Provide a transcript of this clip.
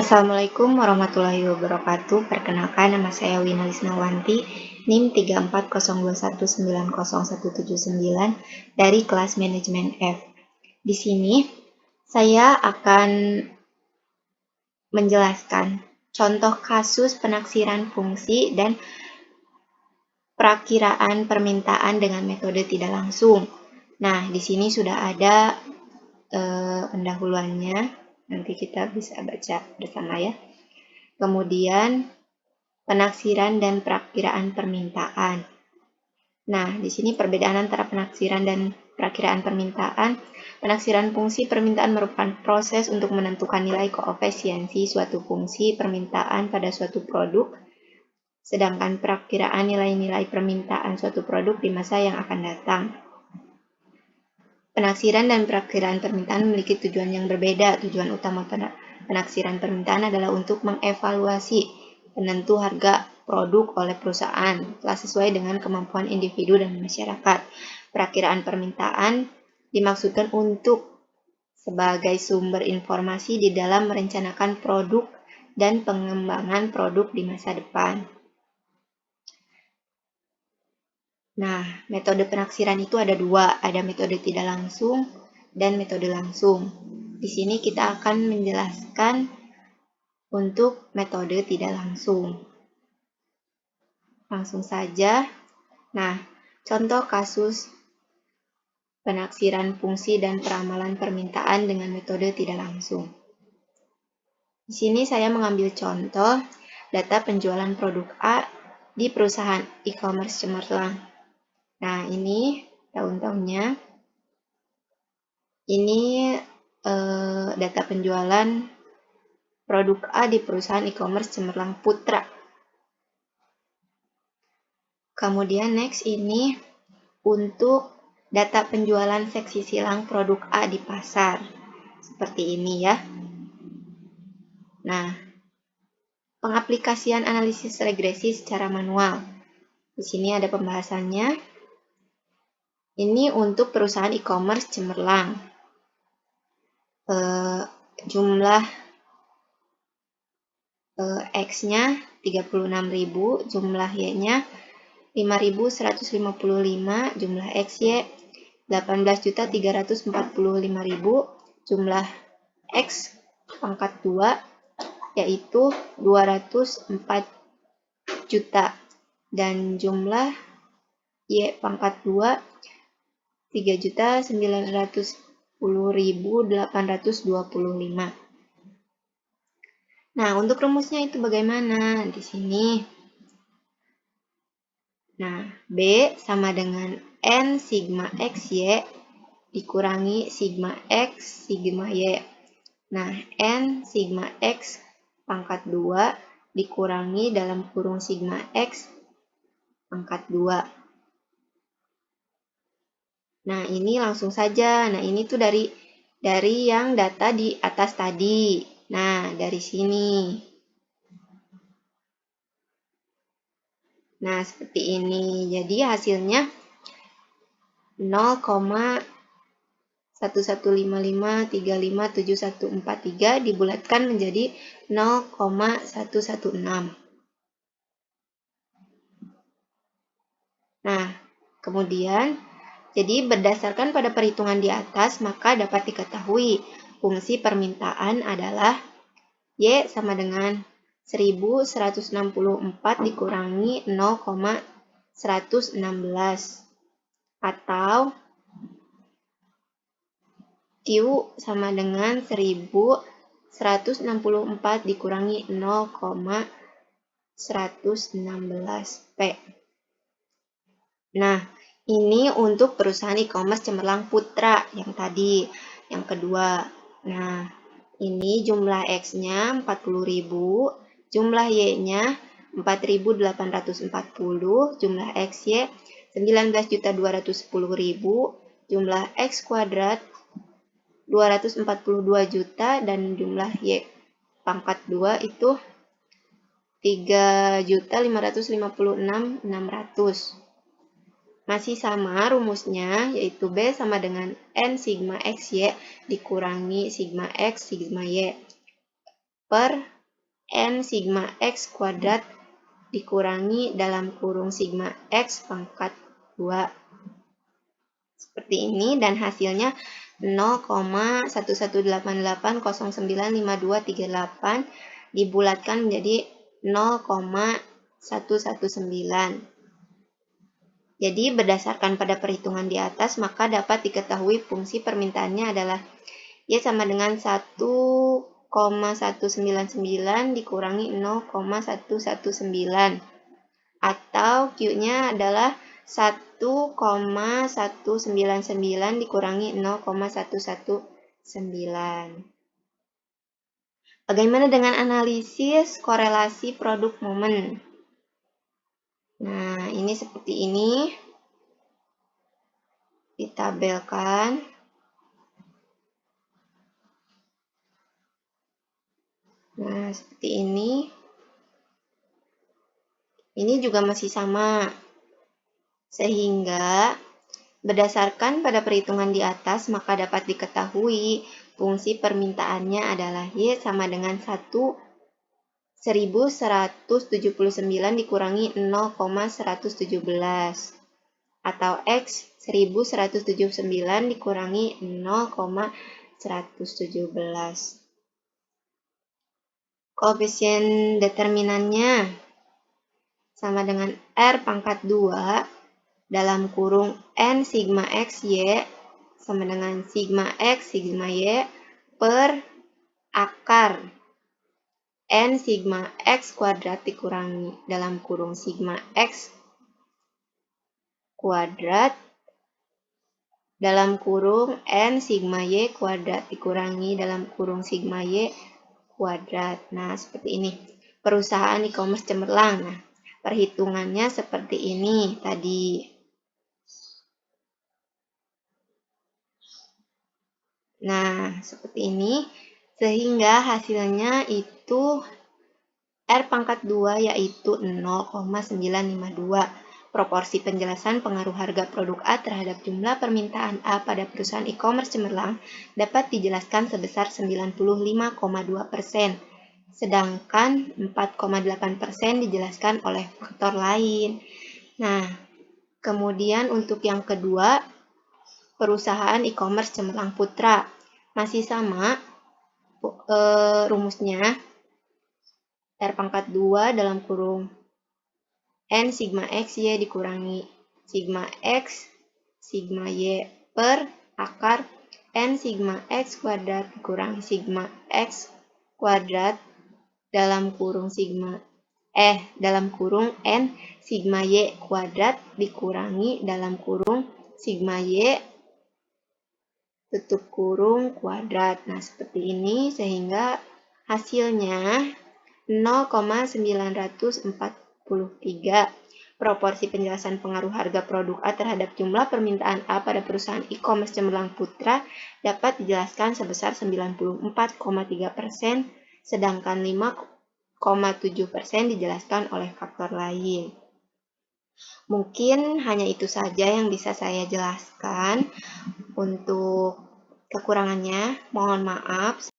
Assalamualaikum warahmatullahi wabarakatuh. Perkenalkan, nama saya Wina Lisnawanti, NIM 3402190179 dari kelas manajemen F. Di sini saya akan menjelaskan contoh kasus penaksiran fungsi dan perakiraan permintaan dengan metode tidak langsung. Nah, di sini sudah ada pendahuluannya. Nanti kita bisa baca bersama ya. Kemudian penaksiran dan perakiraan permintaan. Nah, di sini perbedaan antara penaksiran dan perakiraan permintaan. Penaksiran fungsi permintaan merupakan proses untuk menentukan nilai koefisiensi suatu fungsi permintaan pada suatu produk, sedangkan perakiraan nilai-nilai permintaan suatu produk di masa yang akan datang. Penaksiran dan perakiraan permintaan memiliki tujuan yang berbeda. Tujuan utama penaksiran permintaan adalah untuk mengevaluasi penentu harga produk oleh perusahaan telah sesuai dengan kemampuan individu dan masyarakat. Perakiraan permintaan dimaksudkan untuk sebagai sumber informasi di dalam merencanakan produk dan pengembangan produk di masa depan. Nah, metode penaksiran itu ada dua, ada metode tidak langsung dan metode langsung. Di sini kita akan menjelaskan untuk metode tidak langsung. Langsung saja. Nah, contoh kasus penaksiran fungsi dan peramalan permintaan dengan metode tidak langsung. Di sini saya mengambil contoh data penjualan produk A di perusahaan e-commerce cemerlang. Nah, ini tahun-tahunnya. Ini data penjualan produk A di perusahaan e-commerce Cemerlang Putra. Kemudian next ini untuk data penjualan seksi silang produk A di pasar. Seperti ini ya. Nah, pengaplikasian analisis regresi secara manual. Di sini ada pembahasannya. Ini untuk perusahaan e-commerce Cemerlang. Jumlah X-nya 36.000, jumlah Y-nya 5.155, jumlah XY 18.345.000, jumlah X pangkat 2 yaitu 204 juta dan jumlah Y pangkat 2 3.910.825. Nah, untuk rumusnya itu bagaimana? Di sini. Nah, B sama dengan N sigma XY dikurangi sigma X sigma Y. Nah, N sigma X pangkat 2 dikurangi dalam kurung sigma X pangkat 2. Nah, ini langsung saja. Nah, ini tuh dari yang data di atas tadi. Nah, dari sini. Nah, seperti ini. Jadi, hasilnya 0,1155357143 dibulatkan menjadi 0,116. Nah, kemudian jadi berdasarkan pada perhitungan di atas, maka dapat diketahui fungsi permintaan adalah Y sama dengan 1164 dikurangi 0,116 atau Q sama dengan 1164 dikurangi 0,116 P. Nah, ini untuk perusahaan e-commerce Cemerlang Putra yang tadi, yang kedua. Nah, ini jumlah X-nya 40.000, jumlah Y-nya 4.840, jumlah XY 19.210.000, jumlah X kuadrat 242 juta, dan jumlah Y pangkat 2 itu 3.556.600. Masih sama rumusnya, yaitu B sama dengan N sigma XY dikurangi sigma X sigma Y per N sigma X kuadrat dikurangi dalam kurung sigma X pangkat 2. Seperti ini, dan hasilnya 0,1188095238 dibulatkan menjadi 0,119. Jadi berdasarkan pada perhitungan di atas, maka dapat diketahui fungsi permintaannya adalah Y sama dengan 1,199 dikurangi 0,119. Atau Q-nya adalah 1,199 dikurangi 0,119. Bagaimana dengan analisis korelasi produk momen? Nah, ini seperti ini. Ditabelkan. Nah, seperti ini. Ini juga masih sama. Sehingga berdasarkan pada perhitungan di atas, maka dapat diketahui fungsi permintaannya adalah Y sama dengan 1179 dikurangi 0,117. Atau X 1179 dikurangi 0,117. Koefisien determinannya sama dengan R pangkat 2 dalam kurung N sigma X Y sama dengan sigma X sigma Y per akar N sigma X kuadrat dikurangi dalam kurung sigma X kuadrat dalam kurung N sigma Y kuadrat dikurangi dalam kurung sigma Y kuadrat. Nah, seperti ini. Perusahaan e-commerce cemerlang. Nah, perhitungannya seperti ini tadi. Nah, seperti ini. Sehingga hasilnya itu R pangkat 2 yaitu 0,952. Proporsi penjelasan pengaruh harga produk A terhadap jumlah permintaan A pada perusahaan e-commerce cemerlang dapat dijelaskan sebesar 95,2%, sedangkan 4,8% dijelaskan oleh faktor lain. Nah, kemudian untuk yang kedua, perusahaan e-commerce cemerlang Putra. Masih sama rumusnya, R pangkat 2 dalam kurung N sigma X Y dikurangi sigma X sigma Y per akar N sigma X kuadrat dikurangi sigma X kuadrat dalam kurung dalam kurung N sigma Y kuadrat dikurangi dalam kurung sigma Y tutup kurung kuadrat. Nah, seperti ini, sehingga hasilnya 0,943. Proporsi penjelasan pengaruh harga produk A terhadap jumlah permintaan A pada perusahaan e-commerce cemerlang Putra dapat dijelaskan sebesar 94,3%, sedangkan 5,7% dijelaskan oleh faktor lain. Mungkin hanya itu saja yang bisa saya jelaskan. Untuk kekurangannya, mohon maaf.